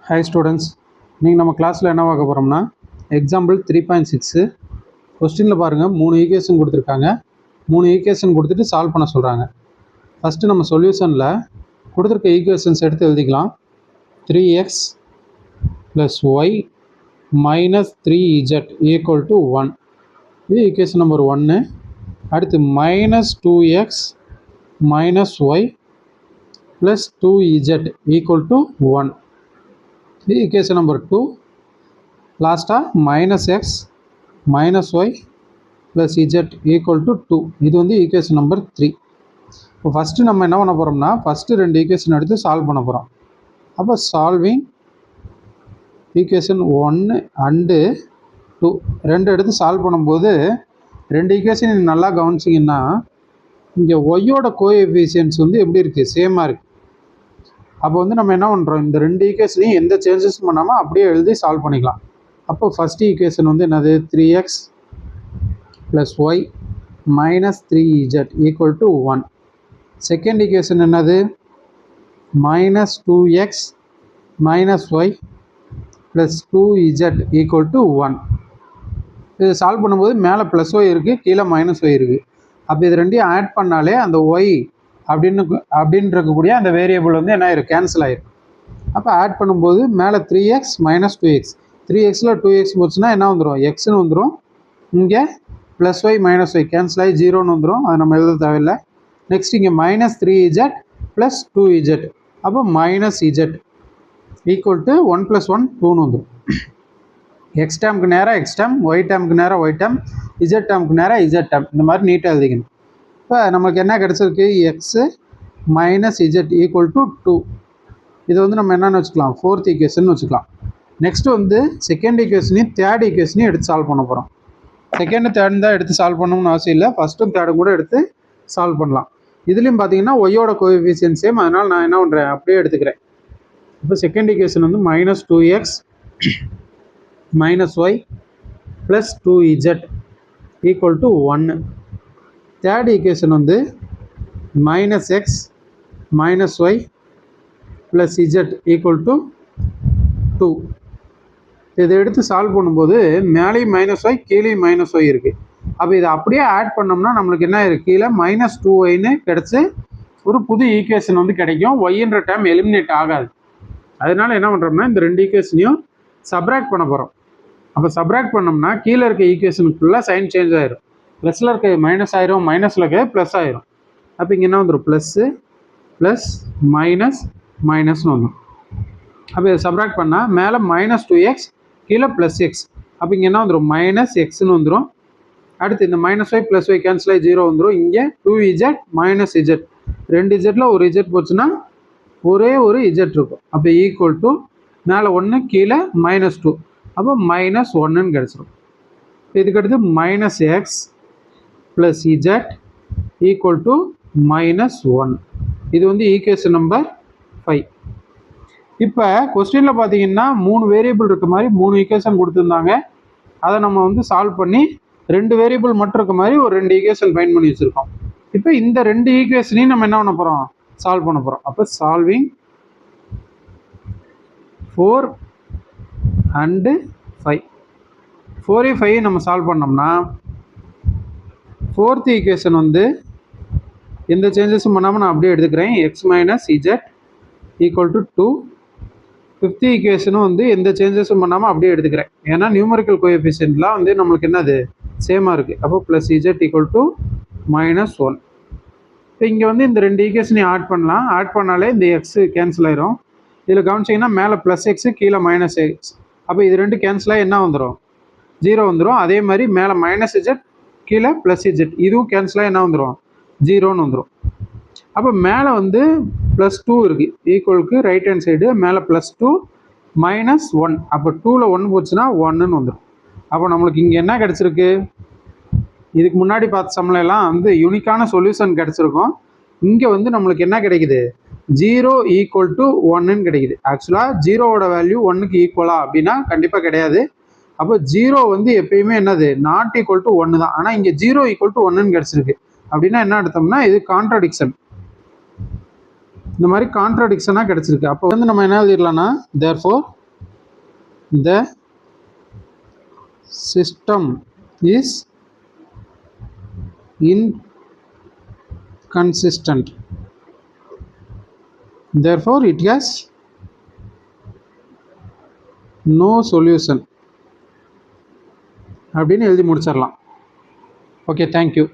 Hi students, நீங்கள் நம்ம கிளாஸில் என்ன பார்க்க போகிறோம்னா எக்ஸாம்பிள் 3.6 கொஸ்டினில் பாருங்கள் 3 ஈக்குவேஷன் கொடுத்துருக்காங்க. 3 ஈக்குவேஷன் கொடுத்துட்டு சால்வ் பண்ண சொல்கிறாங்க. ஃபஸ்ட்டு நம்ம சொல்யூஷனில் கொடுத்துருக்க ஈக்குவேஷன்ஸ் எடுத்து எழுதிக்கலாம். 3x + y - 3z = 1. இது ஈக்குவேஷன் நம்பர் 1. அடுத்து -2x - y + 2z = 1. இது ஈக்குவேஷன் நம்பர் 2. லாஸ்ட்டாக -x - y + z = 2. இது வந்து ஈக்குவேஷன் நம்பர் 3. இப்போ ஃபஸ்ட்டு நம்ம என்ன பண்ண போகிறோம்னா ஃபஸ்ட்டு 2 ஈக்குவேஷன் எடுத்து சால்வ் பண்ண போகிறோம். அப்போ சால்விங் ஈக்குவேஷன் 1 அண்டு 2 ரெண்டு எடுத்து சால்வ் பண்ணும்போது 2 ஈக்குவேஷன் நல்லா கவனிச்சிங்கன்னா இங்கே ஒய்யோட கோஎஃபிஷியன்ட்ஸ் வந்து எப்படி இருக்குது, சேமாக இருக்குது. அப்போ வந்து நம்ம என்ன பண்ணுறோம், இந்த 2 ஈக்குவேஷனையும் எந்த சேஞ்சஸும் பண்ணாமல் அப்படியே எழுதி சால்வ் பண்ணிக்கலாம். அப்போ ஃபஸ்ட்டு ஈக்குவேஷன் வந்து என்னது, 3x + y - 3z = 1. Second equation என்னது, -2x - y + 2z = 1. இது சால்வ் பண்ணும்போது மேலே +y இருக்குது, கீழே -y இருக்குது. அப்போ இது ரெண்டையும் ஆட் பண்ணாலே அந்த y அப்படின்னு இருக்கக்கூடிய அந்த வேரியபிள் வந்து என்ன ஆயிரும், கேன்சல் ஆயிரும். அப்போ ஆட் பண்ணும்போது மேலே 3x - 2x, 3xல 2x போச்சுன்னா என்ன வந்துடும், எக்ஸ்னு வந்துடும். இங்கே +y - y கேன்சல் ஆகி 0ன்னு வந்துடும். அது நம்ம எழுத தேவையில்லை. நெக்ஸ்ட் இங்கே -3z + 2z, அப்போ -z = 1 + 1 2ன்னு வந்துடும். எக்ஸ் டேர்முக்கு நேராக எக்ஸ் டேர்ம், ஒய் டேர்முக்கு நேராக ஒய் டேர்ம், இசட் டேர்முக்கு நேராக இசட் டேர்ம், இந்த மாதிரி நீட்டாக எழுதிக்கணும். இப்போ நமக்கு என்ன கிடச்சிருக்கு, எக்ஸு - z = 2. இது வந்து நம்ம என்னென்னு வச்சுக்கலாம், ஃபோர்த் ஈக்குவேஷன் வச்சுக்கலாம். நெக்ஸ்ட் வந்து செகண்ட் ஈக்குவேஷனையும் தேர்ட் ஈக்குவேஷனையும் எடுத்து சால்வ் பண்ண போகிறோம். செகண்டு தேர்டு தான் எடுத்து சால்வ் பண்ணணும்னு அவசியம் இல்லை, ஃபஸ்ட்டும் தேர்டும் கூட எடுத்து சால்வ் பண்ணலாம். இதுலேயும் பார்த்தீங்கன்னா ஒய்யோட கோஎஃபிஷியன்ட் சேம், அதனால் நான் என்ன பண்ணுறேன், அப்படியே எடுத்துக்கிறேன். இப்போ செகண்ட் ஈக்குவேஷன் வந்து -2x - y + 2z = 1. Third equation வந்து -x - y + z = 2. இதை எடுத்து சால்வ் பண்ணும்போது மேலேயும் -y கீழேயும் -y இருக்குது. அப்போ இதை அப்படியே ஆட் பண்ணோம்னா நம்மளுக்கு என்ன இருக்குது, கீழே -2yன்னு கிடச்சி ஒரு புது ஈக்குவேஷன் வந்து கிடைக்கும். ஒய்ன்ற டேர்ம் எலிமினேட் ஆகாது. அதனால என்ன பண்ணுறோம்னா இந்த 2 ஈக்குவேஷனையும் சப்ராக்ட் பண்ண போகிறோம். அப்போ சப்ராக்ட் பண்ணோம்னா கீழே இருக்க ஈக்குவேஷனுக்கு ஃபுல்லாக சைன் சேஞ்ச் ஆயிரும். ப்ளஸில் இருக்க மைனஸ் ஆயிரும், மைனஸில் இருக்க ப்ளஸ் ஆயிரும். அப்போ இங்கே என்ன வந்துடும், ப்ளஸ்ஸு ப்ளஸ் மைனஸ்னு வந்துடும். அப்போ இதை சப்ராக்ட் பண்ணால் மேலே -2x கீழே +x, அப்போ இங்கே என்ன வந்துடும், -xன்னு வந்துடும். அடுத்து இந்த -y + y கேன்சல் ஆகி 0 வந்துடும். இங்கே 2z - z, 2 zல ஒரு z போச்சுன்னா ஒரே ஒரு z இருக்கும். அப்போ ஈக்குவல் டு மேலே 1 கீழே -2, அப்போ -1ன்னு கிடச்சிடும். இதுக்கடுத்து -x + z = -1. இது வந்து ஈக்குவேஷன் நம்பர் 5. இப்போ கொஸ்டினில் பார்த்தீங்கன்னா 3 வேரியபிள் இருக்க மாதிரி 3 ஈக்குவேஷன் கொடுத்துருந்தாங்க. அதை நம்ம வந்து சால்வ் பண்ணி 2 வேரியபிள் மட்டும் இருக்க மாதிரி ஒரு 2 ஈக்குவேஷன் ஃபைண்ட் பண்ணி வச்சுருக்கோம். இப்போ இந்த 2 ஈக்குவேஷனையும் நம்ம என்ன பண்ண போகிறோம், சால்வ் பண்ண போகிறோம். அப்போ சால்விங் 4 அண்டு 5. 4 5 நம்ம சால்வ் பண்ணோம்னா ஃபோர்த் ஈக்குவேஷன் வந்து எந்த சேஞ்சஸும் பண்ணாமல் நான் அப்படியே எடுத்துக்கிறேன், x - z = 2. ஃபிஃப்த் ஈக்குவேஷனும் வந்து எந்த சேஞ்சஸும் பண்ணாமல் அப்படியே எடுத்துக்கிறேன். ஏன்னா நியூமரிக்கல் கோஎஃபிஷியன்ட்லாம் வந்து நம்மளுக்கு என்னது, சேமாக இருக்குது. அப்போ +z = -1. இப்போ இங்கே வந்து இந்த 2 ஈக்குவேஷனையும் ஆட் பண்ணலாம். ஆட் பண்ணாலே இந்த எக்ஸு கேன்சல் ஆயிரும். இதில் கவனிச்சிங்கன்னா மேலே +x கீழே -x, அப்போ இது 2 கேன்சல் ஆகி என்ன வந்துடும், 0 வந்துடும். அதே மாதிரி மேலே -z கீழே +z, இதுவும் கேன்சல் ஆகி என்ன வந்துடும், 0ன்னு வந்துடும். அப்போ மேலே வந்து +2 இருக்குது, ஈக்குவலுக்கு ரைட் ஹேண்ட் சைடு மேலே +2 -1, அப்போ 2ல் 1 போச்சுன்னா 1ன்னு வந்துடும். அப்போ நம்மளுக்கு இங்கே என்ன கிடச்சிருக்கு, இதுக்கு முன்னாடி பார்த்த சம்மெல்லாம் வந்து யூனிக்கான சொல்யூஷன் கிடச்சிருக்கும். இங்கே வந்து நம்மளுக்கு என்ன கிடைக்குது, 0 = 1ன்னு கிடைக்குது. ஆக்சுவலாக 0வோட வேல்யூ 1க்கு ஈக்குவலா அப்படின்னா கண்டிப்பாக கிடையாது. அப்போ 0 வந்து எப்பயுமே என்னது, நாட் ஈக்குவல் டு 1 தான். ஆனால் இங்கே 0 = 1ன்னு கிடச்சிருக்கு. அப்படின்னா என்ன அர்த்தம்னா இது கான்ட்ராடிக்ஷன். இந்த மாதிரி கான்ட்ராடிக்ஷனாக கிடச்சிருக்கு. அப்போ வந்து நம்ம என்ன எழுதிடலாம்னா, therefore the system is inconsistent, therefore it has no solution அப்படின்னு எழுதி முடிச்சிடலாம். Okay, thank you.